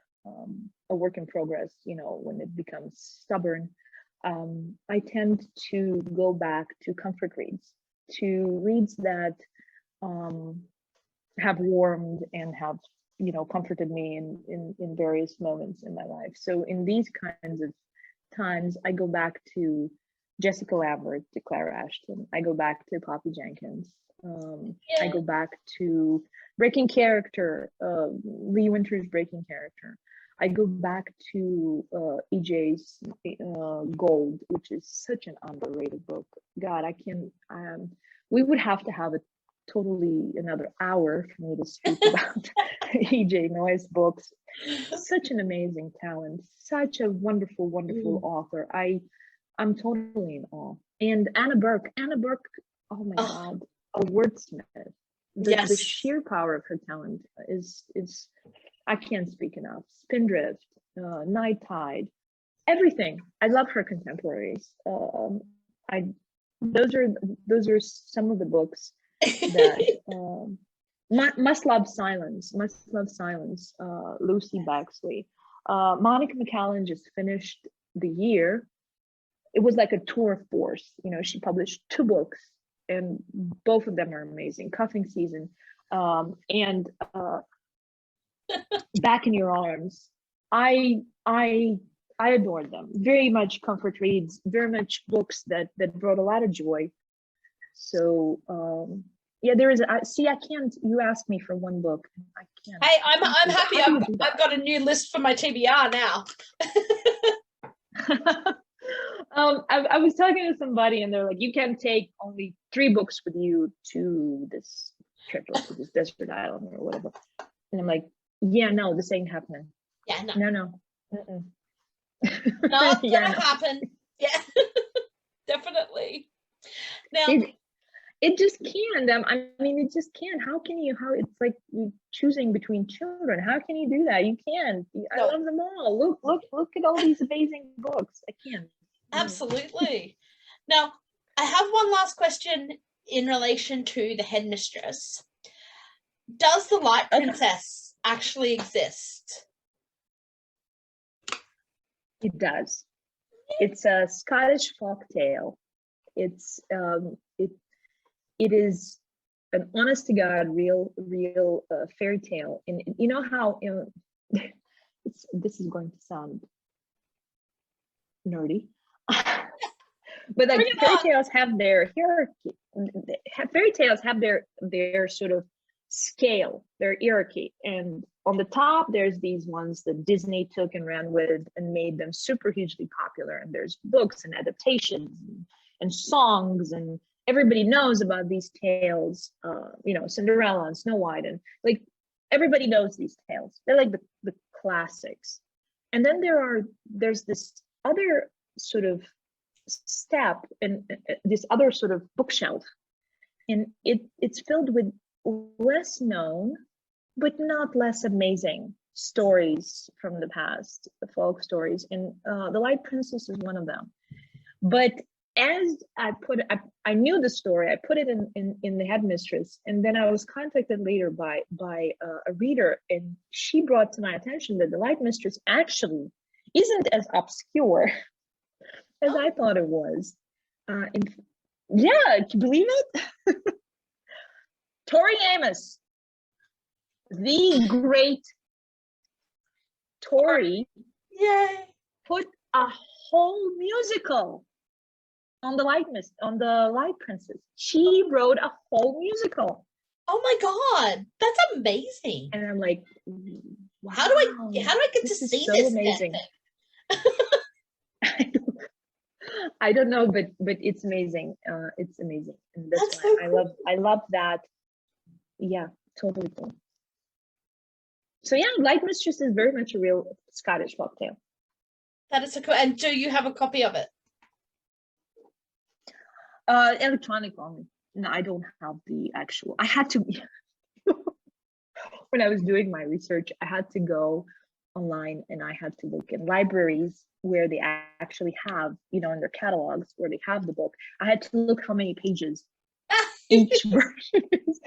a work in progress, when it becomes stubborn, I tend to go back to comfort reads, to reads that have warmed and have comforted me in various moments in my life. So in these kinds of times, I go back to Jessica Lambert, to Clara Ashton. I go back to Poppy Jenkins. I go back to Breaking Character, Lee Winter's Breaking Character. I go back to EJ's Gold, which is such an underrated book. God, we would have to have totally another hour for me to speak about EJ Noy's books. Such an amazing talent, such a wonderful author. I'm totally in awe. And Anna Burke, oh my God, a wordsmith. The sheer power of her talent is I can't speak enough. Spindrift, Night Tide, everything. I love her contemporaries. Those are some of the books that Must Love Silence, Lucy Baxley. Monica McCallan just finished the year. It was like a tour of force. She published 2 books, and both of them are amazing. Cuffing Season and Back in Your Arms. I I adored them. Very much comfort reads, very much books that brought a lot of joy. So yeah, there is. See, I can't. You asked me for one book. I can't. Hey, I'm happy. I've I've got a new list for my TBR now. I was talking to somebody, and they're like, "You can take only 3 books with you to this trip or to this desert island or whatever." And I'm like, "Yeah, no, this ain't happening. Yeah, no. No. Not Yeah, gonna no. happen. Yeah, definitely. Now, it just can't. I mean, it just can't. How can you? How it's like you choosing between children. How can you do that? You can't. I love them all. Look at all these amazing books. I can't. Absolutely. Now, I have one last question in relation to the Headmistress. Does the Light Princess actually exist? It does. It's a Scottish folktale. It's it is an honest to God, real fairy tale. And you know how this is going to sound nerdy, but like fairy tales have their hierarchy. Fairy tales have their sort of scale, their hierarchy, and on the top there's these ones that Disney took and ran with and made them super hugely popular, and there's books and adaptations and songs, and everybody knows about these tales, you know, Cinderella and Snow White, and like everybody knows these tales. They're like the classics. And then there's this other sort of step and this other sort of bookshelf, and it's filled with less known but not less amazing stories from the past, the folk stories, and the Light Princess is one of them. But as I knew the story, I put it in the Headmistress, and then I was contacted later by a reader, and she brought to my attention that the Light Mistress actually isn't as obscure as I thought it was. Yeah, can you believe it? Tori Amos, the great Tori, put a whole musical on the Light Princess. She wrote a whole musical. Oh my God, that's amazing! And I'm like, wow, how do I get to see so this? Amazing. I don't know, but it's amazing. It's amazing, and that's why so cool. I love that. Yeah, totally cool. So yeah, Light Mistress is very much a real Scottish folktale. That is so cool. And do you have a copy of it? Electronic only. No, I don't have the actual. I had to when I was doing my research, I had to go online and I had to look in libraries where they actually have, you know, in their catalogs where they have the book. I had to look how many pages each version is.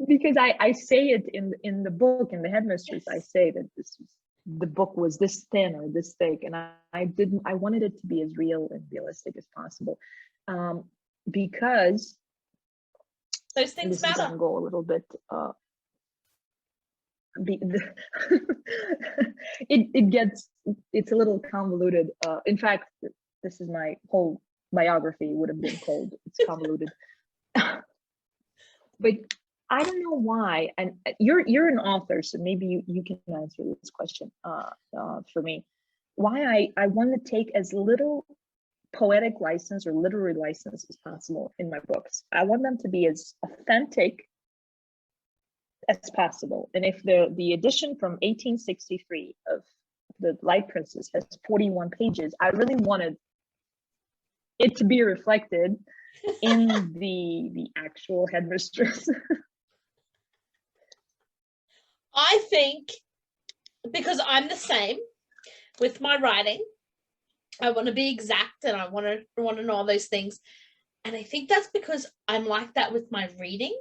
Because I say it in the book, in the Headmistress, I say that the book was this thin or this thick, and I wanted it to be as real and realistic as possible, because those things matter. Is go a little bit. It's a little convoluted. In fact, this is my whole biography would have been called "It's Convoluted," but I don't know why. And you're an author, so maybe you can answer this question for me. Why I want to take as little poetic license or literary license as possible in my books. I want them to be as authentic as possible. And if the edition from 1863 of the Light Princess has 41 pages, I really wanted it to be reflected in the actual Headmistress. I think because I'm the same with my writing, I want to be exact and I want to know all those things. And I think that's because I'm like that with my reading,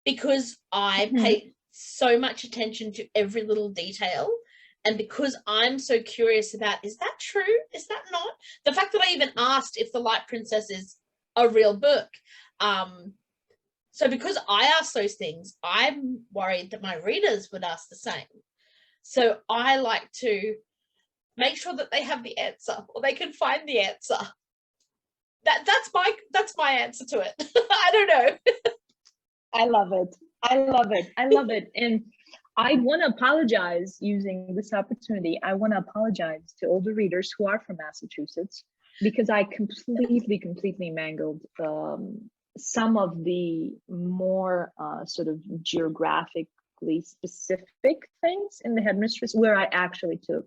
because I pay so much attention to every little detail. And because I'm so curious about, is that true? Is that not? The fact that I even asked if the Light Princess is a real book. So because I ask those things, I'm worried that my readers would ask the same. So I like to make sure that they have the answer, or they can find the answer. That's my answer to it. I don't know. I love it. I love it. I love it. And I want to apologize using this opportunity. I want to apologize to all the readers who are from Massachusetts, because I completely mangled some of the more sort of geographically specific things in the Headmistress, where I actually took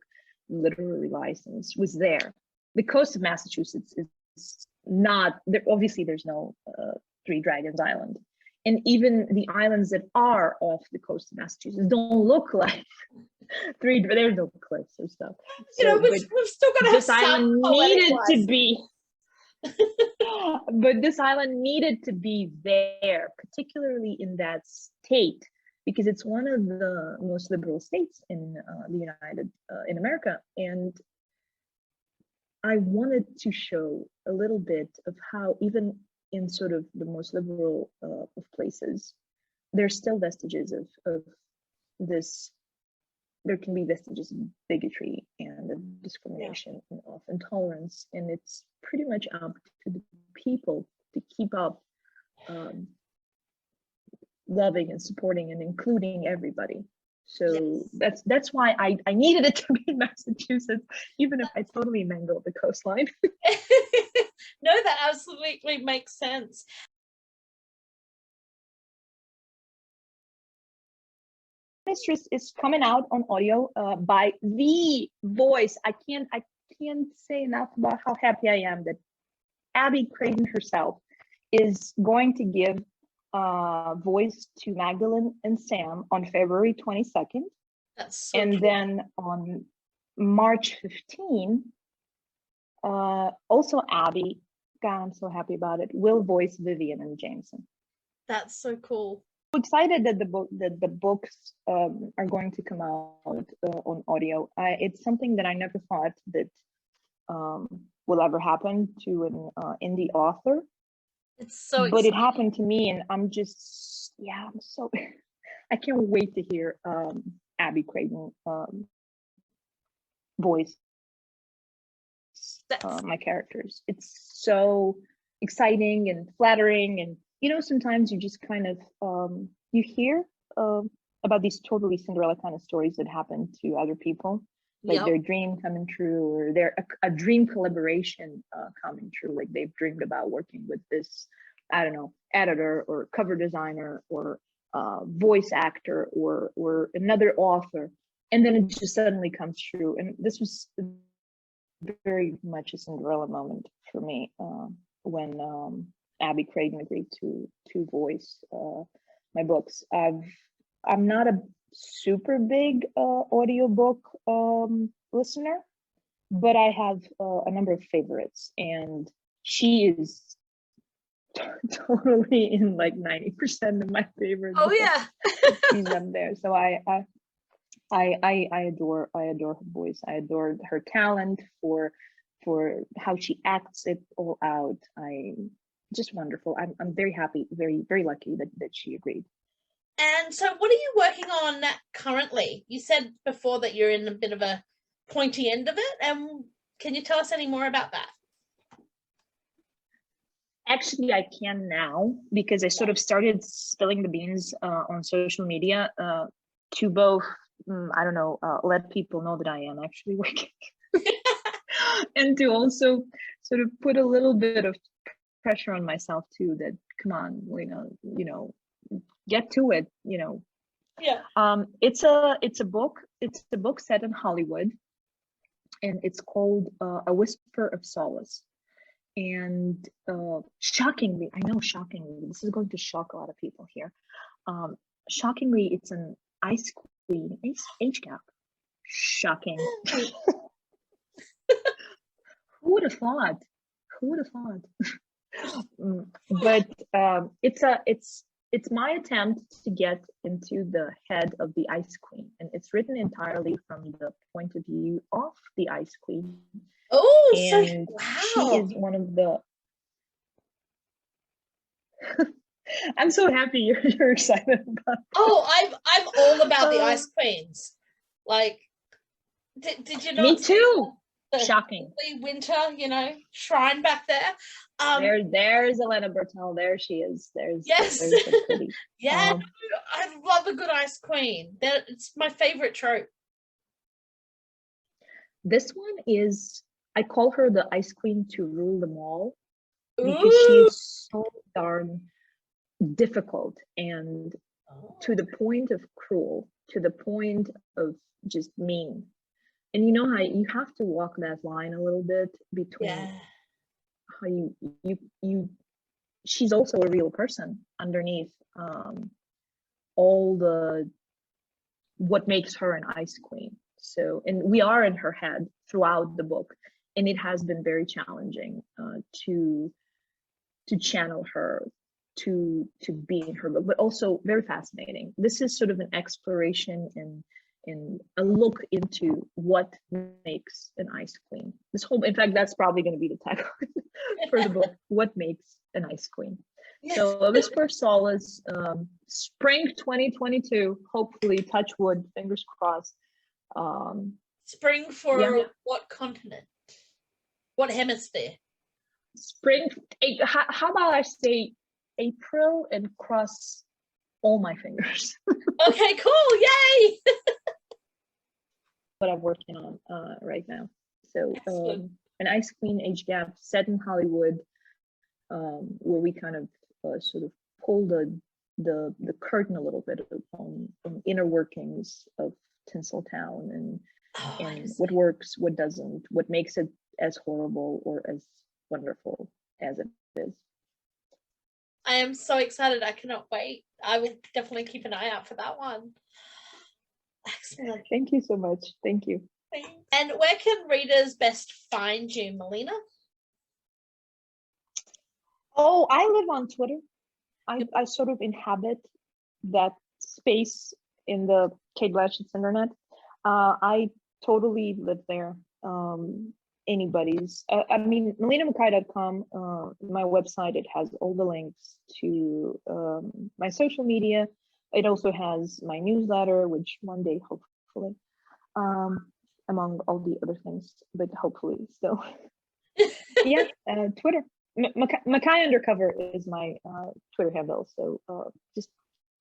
literary license, was there. The coast of Massachusetts is not there. Obviously, there's no Three Dragons Island. And even the islands that are off the coast of Massachusetts don't look like there's no cliffs or stuff. So, we've still got to have this island needed to life. be, but this island needed to be there, particularly in that state, because it's one of the most liberal states in in America. And I wanted to show a little bit of how even in sort of the most liberal of places, there's still vestiges of this. There can be vestiges of bigotry and of discrimination and of intolerance, and it's pretty much up to the people to keep up loving and supporting and including everybody. So that's why I needed it to be in Massachusetts, even if I totally mangled the coastline. No, that absolutely makes sense. Mistress is coming out on audio by the voice. I can't say enough about how happy I am that Abby Creighton herself is going to give voice to Magdalene and Sam on February 22nd. That's so and cool. Then on March 15, also Abby, God, I'm so happy about it, will voice Vivian and Jameson. That's so cool. I'm excited that the books are going to come out on audio. It's something that I never thought that will ever happen to an indie author. It's so but exciting. It happened to me, and I'm so I can't wait to hear Abby Creighton voice my characters. It's so exciting and flattering, and sometimes you just kind of you hear about these totally Cinderella kind of stories that happen to other people, like their dream coming true, or a dream collaboration coming true, like they've dreamed about working with this, I don't know, editor or cover designer or voice actor or another author, and then it just suddenly comes true. And this was very much a Cinderella moment for me when Abby Creighton agreed to voice my books. I'm not a super big audiobook listener, but I have a number of favorites, and she is totally in like 90% of my favorites. Oh yeah. She's up there. So I adore her voice. I adore her talent for how she acts it all out. Just wonderful. I'm very happy, very, very lucky that she agreed. And so what are you working on currently? You said before that you're in a bit of a pointy end of it. And can you tell us any more about that? Actually, I can now, because I sort of started spilling the beans on social media to both, I don't know, let people know that I am actually working. And to also sort of put a little bit of pressure on myself too, that come on, get to it, Yeah. It's a book set in Hollywood, and it's called A Whisper of Solace. And shockingly, this is going to shock a lot of people here. Shockingly, it's an Ice Queen age gap. Shocking. Who would have thought? But it's my attempt to get into the head of the Ice Queen, and it's written entirely from the point of view of the Ice Queen. Oh, and wow. She is one of the I'm so happy you're excited about that. Oh, I'm all about the Ice Queens. Like, Did you Me not see too. the Shocking. winter, shrine back there? There's Elena Bertel. There she is. Yes. There's the pretty. Yeah, I love a good ice queen. It's my favorite trope. This one is, I call her the ice queen to rule them all, because Ooh. she is so darn difficult and to the point of cruel, to the point of just mean. And you know how you have to walk that line a little bit between how you she's also a real person underneath all the what makes her an ice queen. So, and we are in her head throughout the book, and it has been very challenging to channel her, to be in her book, but also very fascinating. This is sort of an exploration in a look into what makes an ice queen. This whole, in fact, that's probably going to be the tagline for the book: what makes an ice queen. Yes. So A Whisper of Solace, spring 2022, hopefully, touch wood, fingers crossed. Spring for what continent? What hemisphere? Spring, how about I say April and cross all my fingers. Okay, cool, yay! What I'm working on right now. So an ice queen age gap set in Hollywood, where we kind of sort of pull the curtain a little bit on inner workings of Tinseltown and what works, what doesn't, what makes it as horrible or as wonderful as it is. I am so excited. I cannot wait. I will definitely keep an eye out for that one. Excellent. Thank you so much. Thank you. And where can readers best find you, Milena? Oh, I live on Twitter. I sort of inhabit that space in the Kate Blanchett's internet. I totally live there. Anybody's. I mean, MilenaMcKay.com, my website, it has all the links to my social media. It also has my newsletter, which one day, hopefully, among all the other things, but hopefully still. Yeah, Twitter. McKay Undercover is my Twitter handle, so just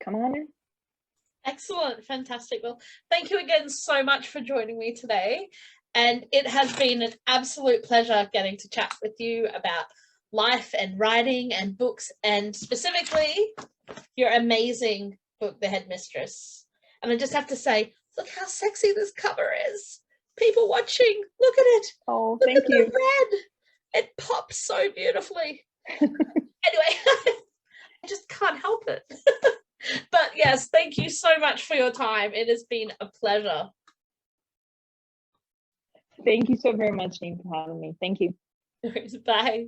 come on in. Excellent, fantastic. Well, thank you again so much for joining me today. And it has been an absolute pleasure getting to chat with you about life and writing and books, and specifically your amazing book, The Headmistress. And I just have to say, look how sexy this cover is. People watching, look at it. Oh, thank you. Look at the red. It pops so beautifully. Anyway, I just can't help it. But yes, thank you so much for your time. It has been a pleasure. Thank you so very much, Jane, for having me. Thank you. Bye.